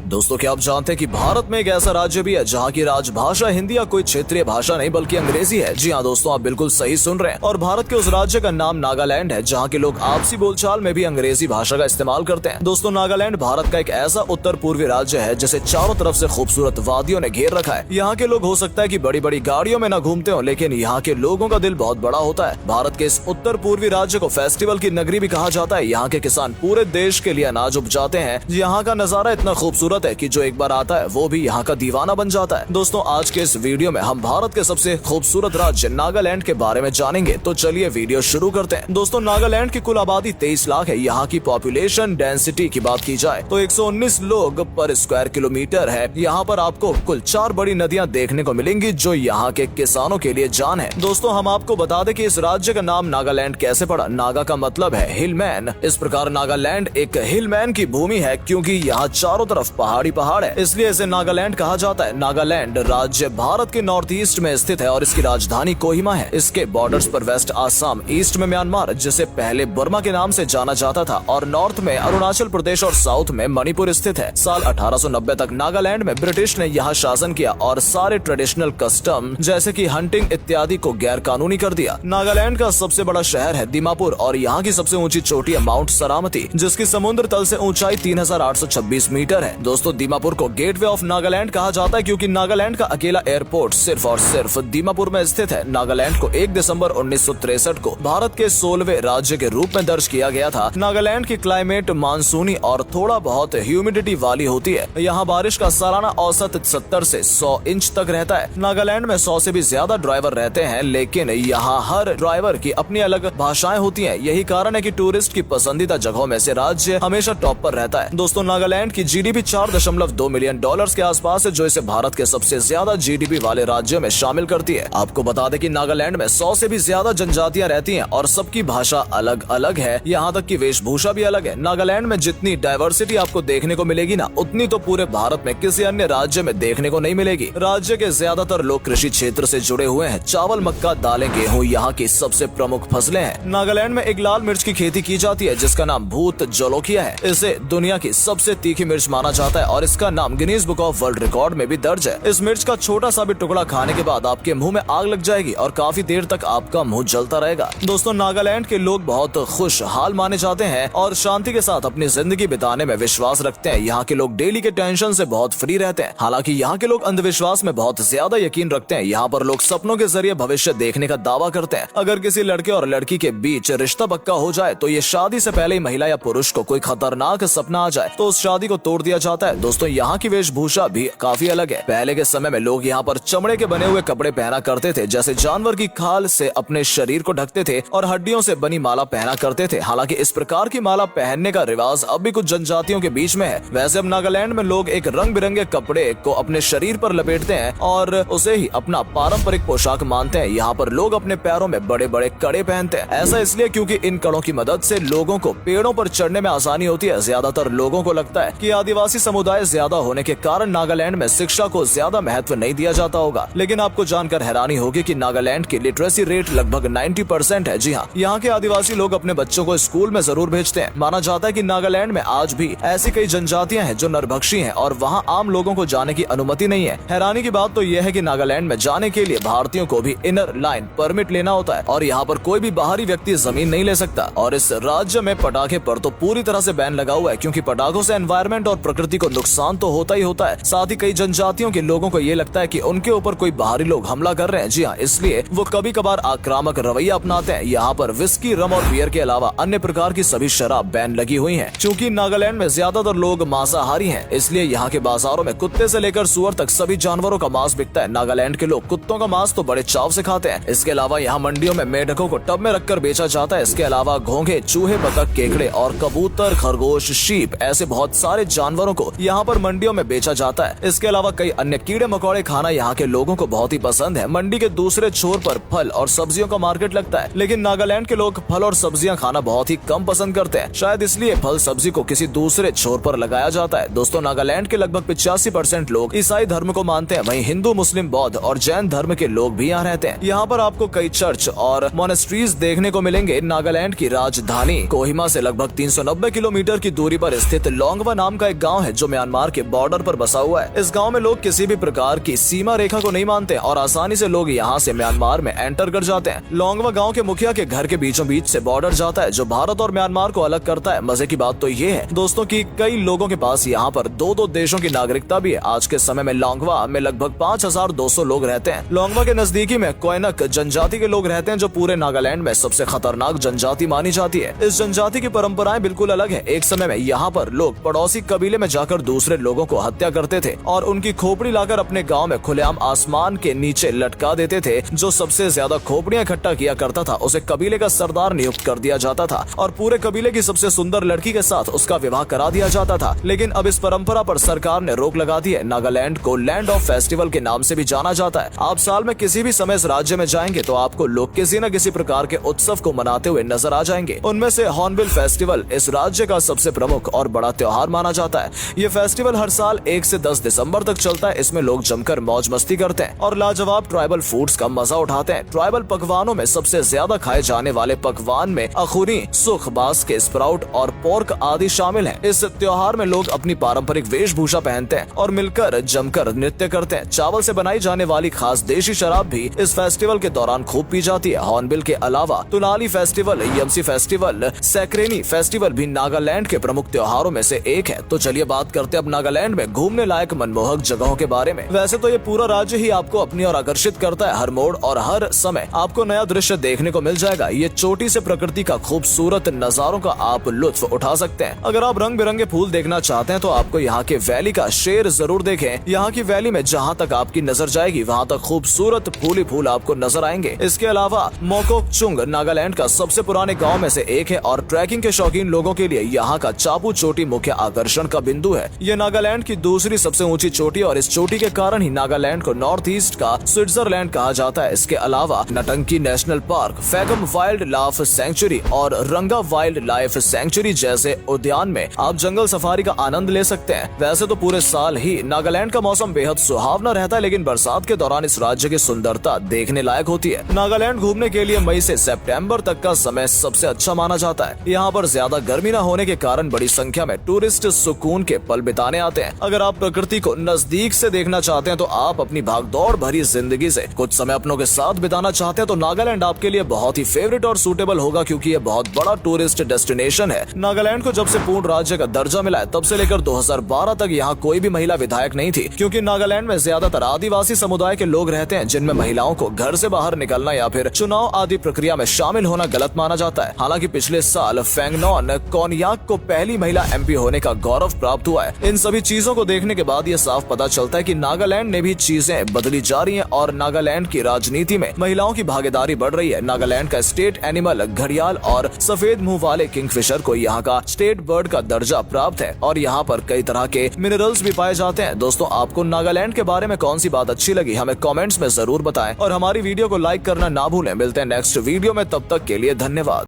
दोस्तों, क्या आप जानते हैं कि भारत में एक ऐसा राज्य भी है जहाँ की राजभाषा हिंदी या कोई क्षेत्रीय भाषा नहीं बल्कि अंग्रेजी है। जी हाँ दोस्तों, आप बिल्कुल सही सुन रहे हैं। और भारत के उस राज्य का नाम नागालैंड है जहाँ के लोग आपसी बोलचाल में भी अंग्रेजी भाषा का इस्तेमाल करते हैं। दोस्तों, नागालैंड भारत का एक ऐसा उत्तर पूर्वी राज्य है जिसे चारों तरफ से खूबसूरत वादियों ने घेर रखा है। यहाँ के लोग हो सकता है कि बड़ी बड़ी गाड़ियों में न घूमते हो, लेकिन यहाँ के लोगों का दिल बहुत बड़ा होता है। भारत के इस उत्तर पूर्वी राज्य को फेस्टिवल की नगरी भी कहा जाता है। यहाँ के किसान पूरे देश के लिए अनाज उपजाते हैं। यहाँ का नजारा इतना खूबसूरत है कि जो एक बार आता है वो भी यहाँ का दीवाना बन जाता है। दोस्तों, आज के इस वीडियो में हम भारत के सबसे खूबसूरत राज्य नागालैंड के बारे में जानेंगे। तो चलिए वीडियो शुरू करते हैं। दोस्तों, नागालैंड की कुल आबादी 23 लाख है। यहाँ की पॉपुलेशन डेंसिटी की बात की जाए तो 119 लोग पर स्क्वायर किलोमीटर है। यहाँ पर आपको कुल 4 बड़ी नदियाँ देखने को मिलेंगी जो यहाँ के किसानों के लिए जान है। दोस्तों, हम आपको बता दें कि इस राज्य का नाम नागालैंड कैसे पड़ा। नागा का मतलब है हिलमैन। इस प्रकार नागालैंड एक हिलमैन की भूमि है क्योंकि यहाँ चारों तरफ पहाड़ी पहाड़ है, इसलिए इसे नागालैंड कहा जाता है। नागालैंड राज्य भारत के नॉर्थ ईस्ट में स्थित है और इसकी राजधानी कोहिमा है। इसके बॉर्डर्स पर वेस्ट आसाम, ईस्ट में म्यांमार जिसे पहले बर्मा के नाम से जाना जाता था, और नॉर्थ में अरुणाचल प्रदेश और साउथ में मणिपुर स्थित है। साल 1890 तक नागालैंड में ब्रिटिश ने यहाँ शासन किया और सारे ट्रेडिशनल कस्टम जैसे कि हंटिंग इत्यादि को गैर कानूनी कर दिया। नागालैंड का सबसे बड़ा शहर है दीमापुर और यहाँ की सबसे ऊंची चोटी है माउंट सरामती जिसकी समुद्र तल से ऊंचाई 3826 मीटर है। दोस्तों, दीमापुर को गेटवे ऑफ नागालैंड कहा जाता है क्योंकि नागालैंड का अकेला एयरपोर्ट सिर्फ और सिर्फ दीमापुर में स्थित है। नागालैंड को 1 दिसंबर 1963 को भारत के 16वें राज्य के रूप में दर्ज किया गया था। नागालैंड की क्लाइमेट मानसूनी और थोड़ा बहुत ह्यूमिडिटी वाली होती है। यहाँ बारिश का सालाना औसत 70 से 100 इंच तक रहता है। नागालैंड में 100 से भी ज्यादा ड्राइवर रहते हैं, लेकिन यहाँ हर ड्राइवर की अपनी अलग भाषाएं होती हैं। यही कारण है कि टूरिस्ट की पसंदीदा जगहों में से राज्य हमेशा टॉप पर रहता है। दोस्तों, नागालैंड की जीडीपी 4.2 मिलियन डॉलर्स के आसपास है, जो इसे भारत के सबसे ज्यादा जीडीपी वाले राज्यों में शामिल करती है। आपको बता दें कि नागालैंड में 100 से भी ज्यादा जनजातियां रहती हैं और सबकी भाषा अलग अलग है। यहाँ तक की वेशभूषा भी अलग है। नागालैंड में जितनी डाइवर्सिटी आपको देखने को मिलेगी ना, उतनी तो पूरे भारत में किसी अन्य राज्य में देखने को नहीं मिलेगी। राज्य के ज्यादातर लोग कृषि क्षेत्र से जुड़े हुए हैं। चावल, मक्का, दालें, गेहूँ यहाँ की सबसे प्रमुख फसलें हैं। नागालैंड में एक लाल मिर्च की खेती की जाती है जिसका नाम भूत जोलोकिया है। इसे दुनिया की सबसे तीखी मिर्च माना जाता है और इसका नाम Guinness book of world record में भी दर्ज है। इस मिर्च का छोटा सा भी टुकड़ा खाने के बाद आपके मुंह में आग लग जाएगी और काफी देर तक आपका मुंह जलता रहेगा। दोस्तों, नागालैंड के लोग बहुत खुशहाल माने जाते हैं और शांति के साथ अपनी जिंदगी बिताने में विश्वास रखते हैं। यहाँ के लोग डेली के टेंशन से बहुत फ्री रहते हैं। हालांकि यहाँ के लोग अंधविश्वास में बहुत ज्यादा यकीन रखते हैं। यहाँ पर लोग सपनों के जरिए भविष्य देखने का दावा करते हैं। अगर किसी लड़के और लड़की के बीच रिश्ता पक्का हो जाए तो ये शादी से पहले ही महिला या पुरुष को कोई खतरनाक सपना आ जाए तो उस शादी को तोड़ दिया जाता है। दोस्तों, यहाँ की वेशभूषा भी काफी अलग है। पहले के समय में लोग यहाँ पर चमड़े के बने हुए कपड़े पहना करते थे, जैसे जानवर की खाल से अपने शरीर को ढकते थे और हड्डियों से बनी माला पहना करते थे। हालांकि इस प्रकार की माला पहनने का रिवाज अब भी कुछ जनजातियों के बीच में है। वैसे अब नागालैंड में लोग एक रंग बिरंगे कपड़े को अपने शरीर पर लपेटते हैं और उसे ही अपना पारंपरिक पोशाक मानते हैं। यहाँ पर लोग अपने पैरों में बड़े बड़े कड़े पहनते हैं। ऐसा इसलिए क्योंकि इन कड़ों की मदद से लोगों को पेड़ों पर चढ़ने में आसानी होती है। ज्यादातर लोगों को लगता है कि आदिवासी समुदाय ज्यादा होने के कारण नागालैंड में शिक्षा को ज्यादा महत्व नहीं दिया जाता होगा, लेकिन आपको जानकर हैरानी होगी कि नागालैंड की लिटरेसी रेट लगभग 90% है। जी हाँ, यहाँ के आदिवासी लोग अपने बच्चों को स्कूल में जरूर भेजते हैं। माना जाता है कि नागालैंड में आज भी ऐसी कई जनजातियां हैं जो नरभक्षी हैं और वहाँ आम लोगों को जाने की अनुमति नहीं है। हैरानी की बात तो यह है कि नागालैंड में जाने के लिए भारतीयों को भी इनर लाइन परमिट लेना होता है और यहाँ पर कोई भी बाहरी व्यक्ति जमीन नहीं ले सकता। और इस राज्य में पटाखे पर तो पूरी तरह से बैन लगा हुआ है क्योंकि पटाखों से एनवायरमेंट और प्रकृति को नुकसान तो होता ही होता है। साथ ही कई जनजातियों के लोगों को ये लगता है कि उनके ऊपर कोई बाहरी लोग हमला कर रहे हैं। जी हाँ, इसलिए वो कभी कभार आक्रामक रवैया अपनाते हैं। यहाँ पर विस्की, रम और बियर के अलावा अन्य प्रकार की सभी शराब बैन लगी हुई है। चूँकि नागालैंड में ज्यादातर लोग मांसाहारी हैं, इसलिए यहाँ के बाजारों में कुत्ते से लेकर सुअर तक सभी जानवरों का मांस बिकता है। नागालैंड के लोग कुत्तों का मांस तो बड़े चाव से खाते हैं। इसके अलावा यहाँ मंडियों में मेढकों को टब में रखकर बेचा जाता है। इसके अलावा घोंघे, चूहे, बतख, केकड़े और कबूतर, खरगोश, शीप ऐसे बहुत सारे जानवरों को यहाँ पर मंडियों में बेचा जाता है। इसके अलावा कई अन्य कीड़े मकोड़े खाना यहाँ के लोगों को बहुत ही पसंद है। मंडी के दूसरे छोर पर फल और सब्जियों का मार्केट लगता है, लेकिन नागालैंड के लोग फल और सब्जियां खाना बहुत ही कम पसंद करते हैं। शायद इसलिए फल सब्जी को किसी दूसरे छोर पर लगाया जाता है। दोस्तों, नागालैंड के लगभग 85% लोग ईसाई धर्म को मानते हैं। वहीं हिंदू, मुस्लिम, बौद्ध और जैन धर्म के लोग भी यहाँ रहते हैं। यहाँ पर आपको कई चर्च और मोनेस्ट्रीज देखने को मिलेंगे। नागालैंड की राजधानी कोहिमा से लगभग 390 किलोमीटर की दूरी पर स्थित लोंगवा नाम का एक गांव है जो म्यांमार के बॉर्डर पर बसा हुआ है। इस गाँव में लोग किसी भी प्रकार की सीमा रेखा को नहीं मानते और आसानी से लोग यहाँ से म्यांमार में एंटर कर जाते हैं। लोंगवा गाँव के मुखिया के घर के बीचों बीच से बॉर्डर जाता है जो भारत और म्यांमार को अलग करता है। मजे की बात तो ये है दोस्तों की कई लोगों के पास यहाँ पर दो देशों की नागरिकता भी है। आज के समय में लोंगवा में लगभग 5200 लोग रहते हैं। लोंगवा के नजदीकी में कोयनक जनजाति के लोग रहते हैं जो पूरे नागालैंड में सबसे खतरनाक जनजाति मानी जाती है। इस जनजाति की परंपराएं बिल्कुल अलग है। एक समय में यहाँ पर लोग पड़ोसी कबीले में जाकर दूसरे लोगों को हत्या करते थे और उनकी खोपड़ी लाकर अपने गाँव में खुलेआम आसमान के नीचे लटका देते थे। जो सबसे ज्यादा खोपड़ियां इकट्ठा किया करता था उसे कबीले का सरदार नियुक्त कर दिया जाता था और पूरे कबीले की सबसे सुंदर लड़की के साथ उसका विवाह करा दिया जाता था। लेकिन अब इस परंपरा पर सरकार ने रोक लगा दी है। नागालैंड को लैंड ऑफ फेस्टिवल के नाम से भी जाना जाता है। आप साल में किसी भी समय इस राज्य में जाएंगे तो आपको लोग किसी न किसी प्रकार के उत्सव को मनाते हुए नजर आ जाएंगे। उनमें से हॉर्नबिल फेस्टिवल इस राज्य का सबसे प्रमुख और बड़ा त्योहार माना जाता है। ये फेस्टिवल हर साल 1 से 10 दिसंबर तक चलता है। इसमें लोग जमकर मौज मस्ती करते हैं और लाजवाब ट्राइबल फूड्स का मजा उठाते हैं। ट्राइबल पकवानों में सबसे ज्यादा खाए जाने वाले पकवान में अखुरी, सुख, बास्के, स्प्राउट और पोर्क आदि शामिल हैं। इस त्योहार में लोग अपनी पारंपरिक वेशभूषा पहनते हैं और मिलकर जमकर नृत्य करते हैं। चावल से बनाई जाने वाली खास देशी शराब भी इस फेस्टिवल के दौरान खूब पी जाती है। हॉर्नबिल के अलावा तुलाली फेस्टिवल, यमसी फेस्टिवल, सैक्रेनी फेस्टिवल भी नागालैंड के प्रमुख त्योहारों में से एक है। तो चलिए बात करते हैं अब नागालैंड में घूमने लायक मनमोहक जगहों के बारे में। वैसे तो ये पूरा राज्य ही आपको अपनी ओर आकर्षित करता है। हर मोड़ और हर समय आपको नया दृश्य देखने को मिल जाएगा। ये चोटी से प्रकृति का खूबसूरत नजारों का आप लुत्फ उठा सकते हैं। अगर आप रंग बिरंगे फूल देखना चाहते हैं तो आपको यहाँ के वैली का शेर जरूर देखें। यहाँ की वैली में जहाँ तक आपकी नजर जाएगी वहाँ तक खूबसूरत फूल ही फूल आपको नजर आएंगे। इसके अलावा मोकोकचुंग नागालैंड का सबसे पुराने गाँव में से एक है और ट्रैकिंग के शौकीन लोगों के लिए यहाँ का चापू चोटी मुख्य आकर्षण का बिंदु है। ये नागालैंड की दूसरी सबसे ऊंची चोटी और इस चोटी के कारण ही नागालैंड को नॉर्थ ईस्ट का स्विट्जरलैंड कहा जाता है। इसके अलावा Ntangki national park, Fakim wildlife sanctuary और रंगा वाइल्ड लाइफ सेंचुरी जैसे उद्यान में आप जंगल सफारी का आनंद ले सकते हैं। वैसे तो पूरे साल ही नागालैंड का मौसम बेहद सुहावना रहता है लेकिन बरसात के दौरान इस राज्य की सुंदरता देखने लायक होती है। नागालैंड घूमने के लिए मई से सितंबर तक का समय सबसे अच्छा माना जाता है। यहाँ पर ज्यादा गर्मी न होने के कारण बड़ी संख्या में टूरिस्ट सुकून के पल बिताने आते हैं। अगर आप प्रकृति को नजदीक से देखना चाहते हैं तो आप अपनी भागदौड़ भरी जिंदगी से कुछ समय अपनों के साथ बिताना चाहते हैं तो नागालैंड आपके लिए बहुत ही फेवरेट और सूटेबल होगा क्योंकि ये बहुत बड़ा टूरिस्ट डेस्टिनेशन है। नागालैंड को जब से पूर्ण राज्य का दर्जा मिला है तब से लेकर 2012 तक यहाँ कोई भी महिला विधायक नहीं थी क्योंकि नागालैंड में ज्यादातर आदिवासी समुदाय के लोग रहते हैं जिनमें महिलाओं को घर से बाहर निकलना या फिर चुनाव आदि प्रक्रिया में शामिल होना गलत माना जाता है। हालांकि पिछले साल फेंगनॉन कोन्याक को पहली महिला MP होने का गौरव प्राप्त हुआ है। इन सभी चीजों को देखने के बाद ये साफ पता चलता है कि नागालैंड में भी चीजें बदली जा रही हैं और नागालैंड की राजनीति में महिलाओं की भागीदारी बढ़ रही है। नागालैंड का स्टेट एनिमल घड़ियाल और सफेद मुंह वाले किंगफिशर को यहाँ का स्टेट बर्ड का दर्जा प्राप्त है और यहाँ पर कई तरह के मिनरल्स भी पाए जाते हैं। दोस्तों आपको नागालैंड के बारे में कौन सी बात अच्छी लगी हमें कमेंट्स में जरूर बताएं और हमारी वीडियो को लाइक करना ना भूलें। मिलते हैं नेक्स्ट वीडियो में, तब तक के लिए धन्यवाद।